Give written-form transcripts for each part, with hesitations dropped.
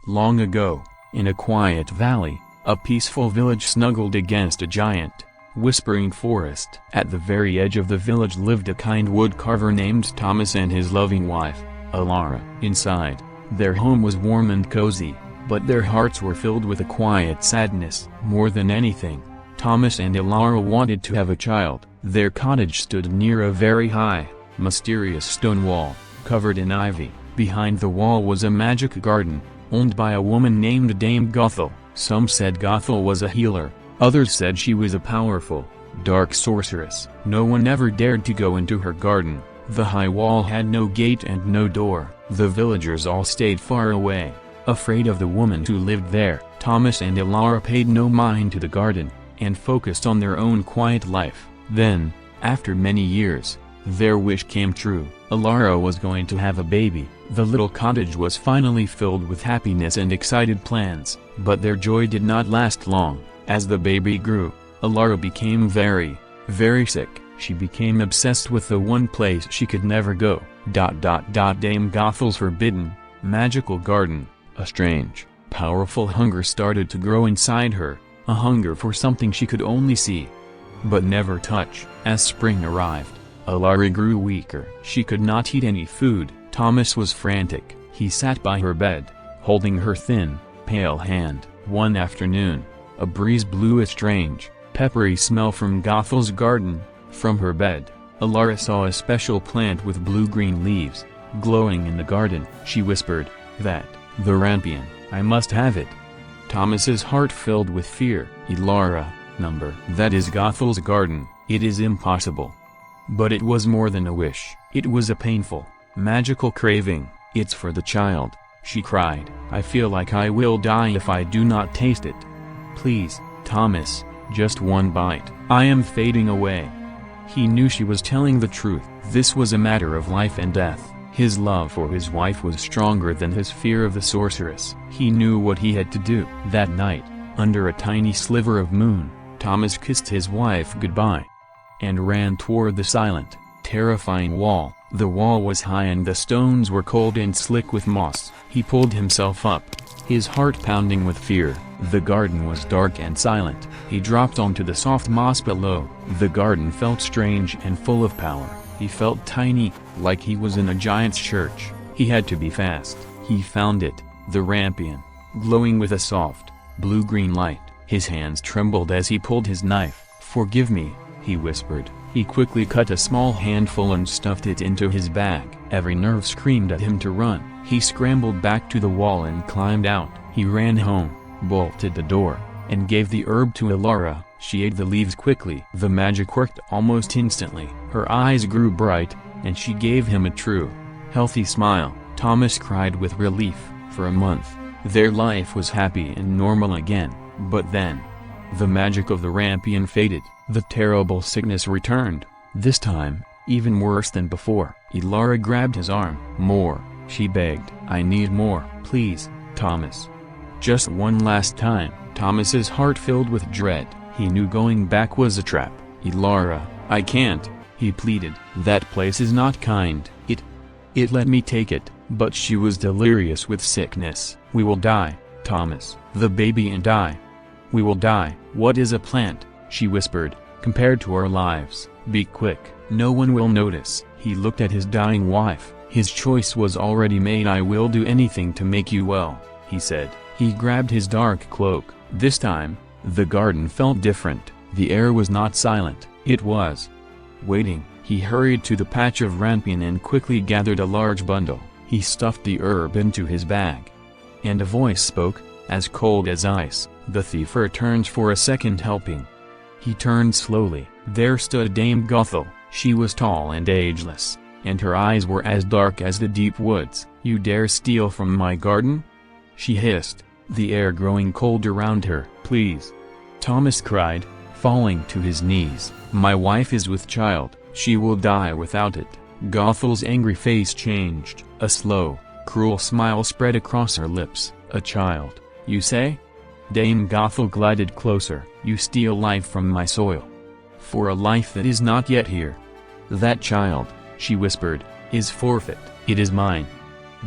Long ago, in a quiet valley, a peaceful village snuggled against a giant, whispering forest. At the very edge of the village lived a kind woodcarver named Thomas and his loving wife, Alara. Inside, their home was warm and cozy, but their hearts were filled with a quiet sadness. More than anything, Thomas and Alara wanted to have a child. Their cottage stood near a very high, mysterious stone wall, covered in ivy. Behind the wall was a magic garden, owned by a woman named Dame Gothel. Some said Gothel was a healer, others said she was a powerful, dark sorceress. No one ever dared to go into her garden. The high wall had no gate and no door. The villagers all stayed far away, afraid of the woman who lived there. Thomas and Alara paid no mind to the garden, and focused on their own quiet life. Then, after many years, their wish came true. Alara was going to have a baby. The little cottage was finally filled with happiness and excited plans. But their joy did not last long. As the baby grew, Alara became very, very sick. She became obsessed with the one place she could never go. Dame Gothel's forbidden, magical garden. A strange, powerful hunger started to grow inside her, a hunger for something she could only see, but never touch. As spring arrived, Alara grew weaker. She could not eat any food. Thomas was frantic. He sat by her bed, holding her thin, pale hand. One afternoon, a breeze blew a strange, peppery smell from Gothel's garden. From her bed, Alara saw a special plant with blue-green leaves, glowing in the garden. She whispered, "That, the rampion, I must have it." Thomas's heart filled with fear. "Alara, that is Gothel's garden. It is impossible." But it was more than a wish. It was a painful, magical craving. "It's for the child," she cried. "I feel like I will die if I do not taste it. Please, Thomas, just one bite. I am fading away." He knew she was telling the truth. This was a matter of life and death. His love for his wife was stronger than his fear of the sorceress. He knew what he had to do. That night, under a tiny sliver of moon, Thomas kissed his wife goodbye and ran toward the silent, terrifying wall. The wall was high and the stones were cold and slick with moss. He pulled himself up, his heart pounding with fear. The garden was dark and silent. He dropped onto the soft moss below. The garden felt strange and full of power. He felt tiny, like he was in a giant's church. He had to be fast. He found it, the rampion, glowing with a soft, blue-green light. His hands trembled as he pulled his knife. "Forgive me," he whispered. He quickly cut a small handful and stuffed it into his bag. Every nerve screamed at him to run. He scrambled back to the wall and climbed out. He ran home, bolted the door, and gave the herb to Alara. She ate the leaves quickly. The magic worked almost instantly. Her eyes grew bright, and she gave him a true, healthy smile. Thomas cried with relief. For a month, their life was happy and normal again. But then, the magic of the rampion faded. The terrible sickness returned. This time, even worse than before. Alara grabbed his arm. "More," she begged. "I need more. Please, Thomas. Just one last time." Thomas's heart filled with dread. He knew going back was a trap. "Alara, I can't," he pleaded. "That place is not kind. It let me take it." But she was delirious with sickness. "We will die, Thomas. The baby and I. We will die." "What is a plant?" she whispered. "Compared to our lives. Be quick. No one will notice." He looked at his dying wife. His choice was already made. "I will do anything to make you well," he said. He grabbed his dark cloak. This time, the garden felt different. The air was not silent. It was waiting. He hurried to the patch of rampion and quickly gathered a large bundle. He stuffed the herb into his bag. And a voice spoke, as cold as ice. The thief returns for a second helping. He turned slowly. There stood Dame Gothel. She was tall and ageless, and her eyes were as dark as the deep woods. "You dare steal from my garden?" she hissed, the air growing cold around her. "Please," Thomas cried, falling to his knees. "My wife is with child. She will die without it." Gothel's angry face changed. A slow, cruel smile spread across her lips. "A child, you say?" Dame Gothel glided closer. "You steal life from my soil. For a life that is not yet here. That child," she whispered, "is forfeit. It is mine."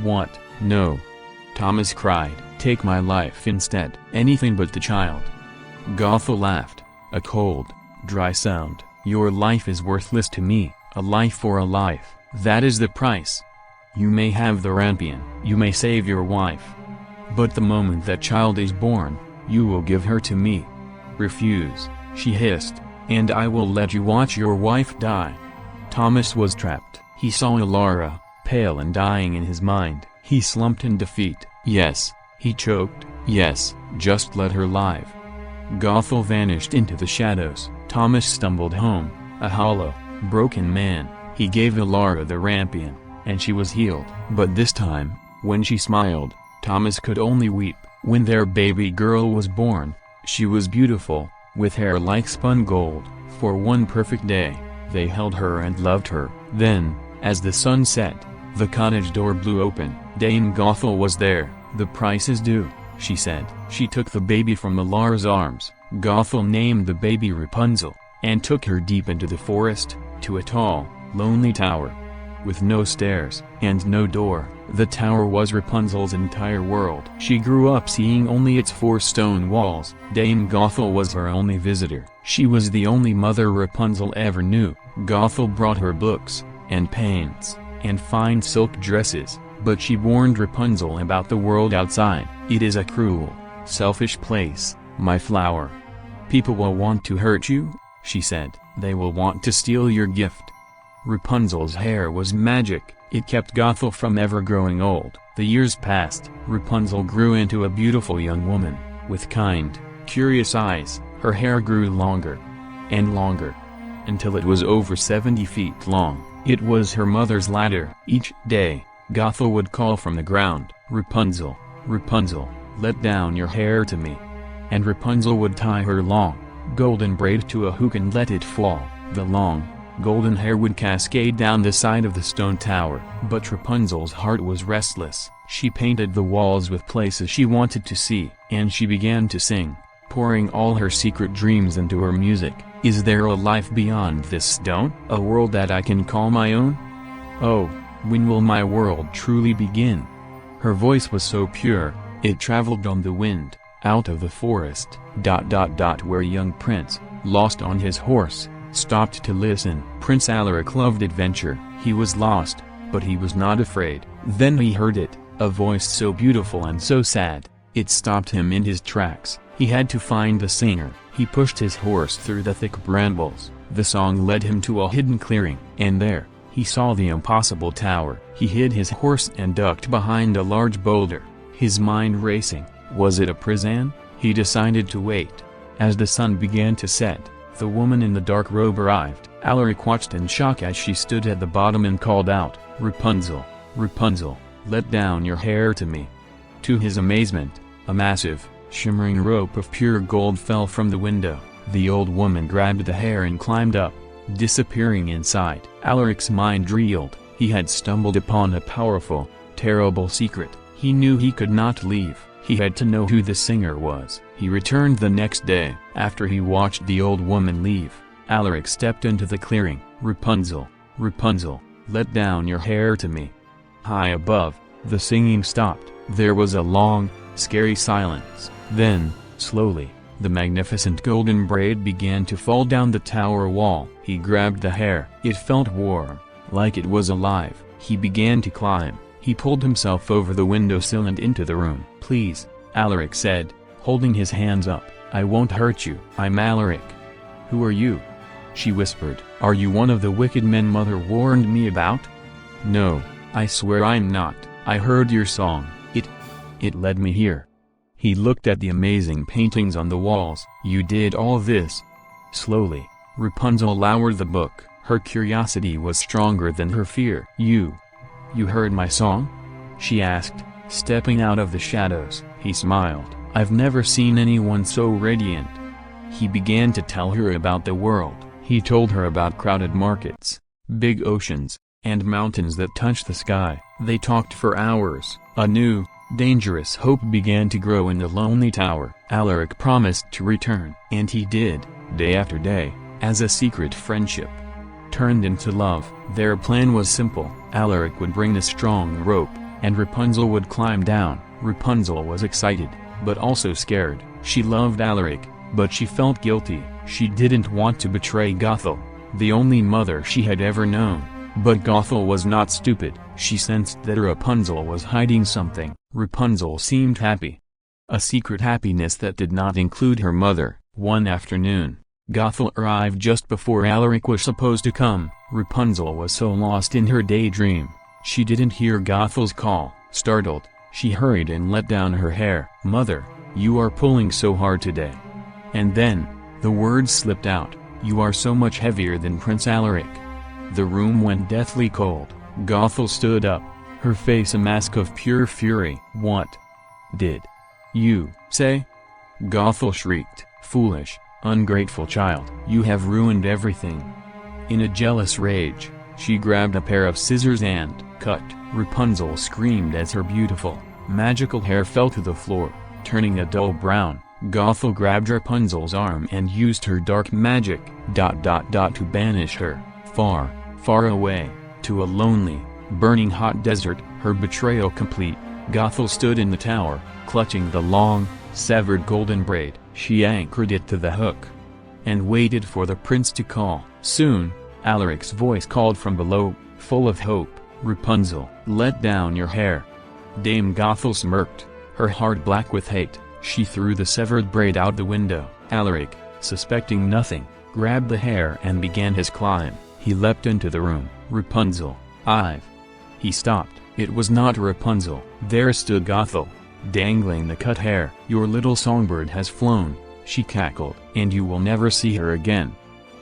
"What?" "No," Thomas cried. Take my life instead. Anything but the child. Gothel laughed, a cold, dry sound. Your life is worthless to me, a life for a life, that is the price. You may have the rampion, you may save your wife. But the moment that child is born, you will give her to me. Refuse, she hissed, and I will let you watch your wife die. Thomas was trapped. He saw Ilara, pale and dying in his mind. He slumped in defeat. Yes, he choked. Yes, just let her live. Gothel vanished into the shadows. Thomas stumbled home, a hollow, broken man. He gave Ilara the rampion, and she was healed. But this time, when she smiled, Thomas could only weep. When their baby girl was born, she was beautiful, with hair like spun gold. For one perfect day, they held her and loved her. Then, as the sun set, the cottage door blew open. Dame Gothel was there. The price is due, she said. She took the baby from Ilara's arms. Gothel named the baby Rapunzel, and took her deep into the forest, to a tall, lonely tower. With no stairs, and no door, the tower was Rapunzel's entire world. She grew up seeing only its 4 stone walls. Dame Gothel was her only visitor. She was the only mother Rapunzel ever knew. Gothel brought her books, and paints, and fine silk dresses, but she warned Rapunzel about the world outside. It is a cruel, selfish place, my flower. People will want to hurt you, she said. They will want to steal your gift. Rapunzel's hair was magic. It kept Gothel from ever growing old. The years passed. Rapunzel grew into a beautiful young woman, with kind, curious eyes. Her hair grew longer and longer, until it was over 70 feet long. It was her mother's ladder. Each day, Gothel would call from the ground, Rapunzel, Rapunzel, let down your hair to me. And Rapunzel would tie her long, golden braid to a hook and let it fall. The long, golden hair would cascade down the side of the stone tower. But Rapunzel's heart was restless. She painted the walls with places she wanted to see, and she began to sing, pouring all her secret dreams into her music. Is there a life beyond this stone? A world that I can call my own? Oh, when will my world truly begin? Her voice was so pure, it traveled on the wind, out of the forest. Where young Prince, lost on his horse, stopped to listen. Prince Alaric loved adventure. He was lost, but he was not afraid. Then he heard it, a voice so beautiful and so sad, it stopped him in his tracks. He had to find the singer. He pushed his horse through the thick brambles. The song led him to a hidden clearing, and there, he saw the impossible tower. He hid his horse and ducked behind a large boulder, his mind racing. Was it a prison? He decided to wait. As the sun began to set, the woman in the dark robe arrived. Alaric watched in shock as she stood at the bottom and called out, Rapunzel, Rapunzel, let down your hair to me. To his amazement, a massive, shimmering rope of pure gold fell from the window. The old woman grabbed the hair and climbed up, disappearing inside. Alaric's mind reeled. He had stumbled upon a powerful, terrible secret. He knew he could not leave. He had to know who the singer was. He returned the next day. After he watched the old woman leave, Alaric stepped into the clearing. Rapunzel, Rapunzel, let down your hair to me. High above, the singing stopped. There was a long, scary silence. Then, slowly, the magnificent golden braid began to fall down the tower wall. He grabbed the hair. It felt warm, like it was alive. He began to climb. He pulled himself over the windowsill and into the room. Please, Alaric said, holding his hands up. I won't hurt you. I'm Alaric. Who are you? She whispered. Are you one of the wicked men Mother warned me about? No, I swear I'm not. I heard your song. It led me here. He looked at the amazing paintings on the walls. You did all this? Slowly, Rapunzel lowered the book. Her curiosity was stronger than her fear. You heard my song? She asked, stepping out of the shadows. He smiled. I've never seen anyone so radiant. He began to tell her about the world. He told her about crowded markets, big oceans, and mountains that touched the sky. They talked for hours. A new, dangerous hope began to grow in the lonely tower. Alaric promised to return, and he did, day after day, as a secret friendship turned into love. Their plan was simple. Alaric would bring the strong rope, and Rapunzel would climb down. Rapunzel was excited, but also scared. She loved Alaric, but she felt guilty. She didn't want to betray Gothel, the only mother she had ever known. But Gothel was not stupid. She sensed that Rapunzel was hiding something. Rapunzel seemed happy. A secret happiness that did not include her mother. One afternoon, Gothel arrived just before Alaric was supposed to come. Rapunzel was so lost in her daydream, she didn't hear Gothel's call. Startled, she hurried and let down her hair. "Mother, you are pulling so hard today." And then, the words slipped out, "You are so much heavier than Prince Alaric." The room went deathly cold. Gothel stood up, her face a mask of pure fury. "What did you say?" Gothel shrieked. "Foolish, ungrateful child. You have ruined everything." In a jealous rage, she grabbed a pair of scissors and cut. Rapunzel screamed as her beautiful, magical hair fell to the floor, turning a dull brown. Gothel grabbed Rapunzel's arm and used her dark magic to banish her, far, far away, to a lonely, burning hot desert. Her betrayal complete, Gothel stood in the tower, clutching the long, severed golden braid. She anchored it to the hook and waited for the prince to call. Soon, Alaric's voice called from below, full of hope. "Rapunzel, let down your hair." Dame Gothel smirked, her heart black with hate. She threw the severed braid out the window. Alaric, suspecting nothing, grabbed the hair and began his climb. He leapt into the room. "Rapunzel, I've..." He stopped. It was not Rapunzel. There stood Gothel, dangling the cut hair. "Your little songbird has flown," she cackled, "and you will never see her again."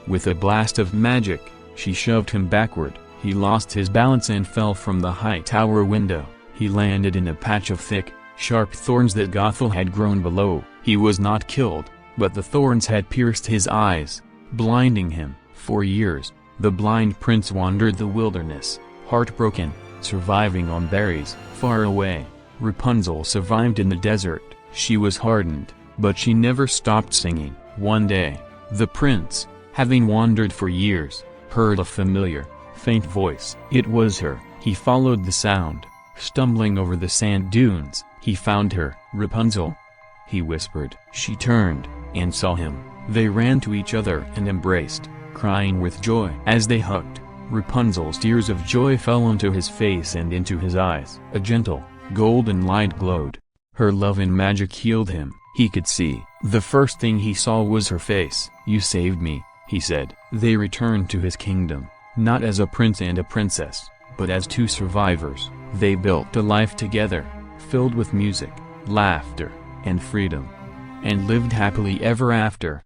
With a blast of magic, she shoved him backward. He lost his balance and fell from the high tower window. He landed in a patch of thick, sharp thorns that Gothel had grown below. He was not killed, but the thorns had pierced his eyes, blinding him. For years, the blind prince wandered the wilderness, heartbroken, surviving on berries. Far away, Rapunzel survived in the desert. She was hardened, but she never stopped singing. One day, the prince, having wandered for years, heard a familiar, faint voice. It was her. He followed the sound, stumbling over the sand dunes. He found her. "Rapunzel," he whispered. She turned, and saw him. They ran to each other and embraced, crying with joy. As they hugged, Rapunzel's tears of joy fell onto his face and into his eyes. A gentle, golden light glowed. Her love and magic healed him. He could see. The first thing he saw was her face. "You saved me," he said. They returned to his kingdom, not as a prince and a princess, but as two survivors. They built a life together, filled with music, laughter, and freedom, and lived happily ever after.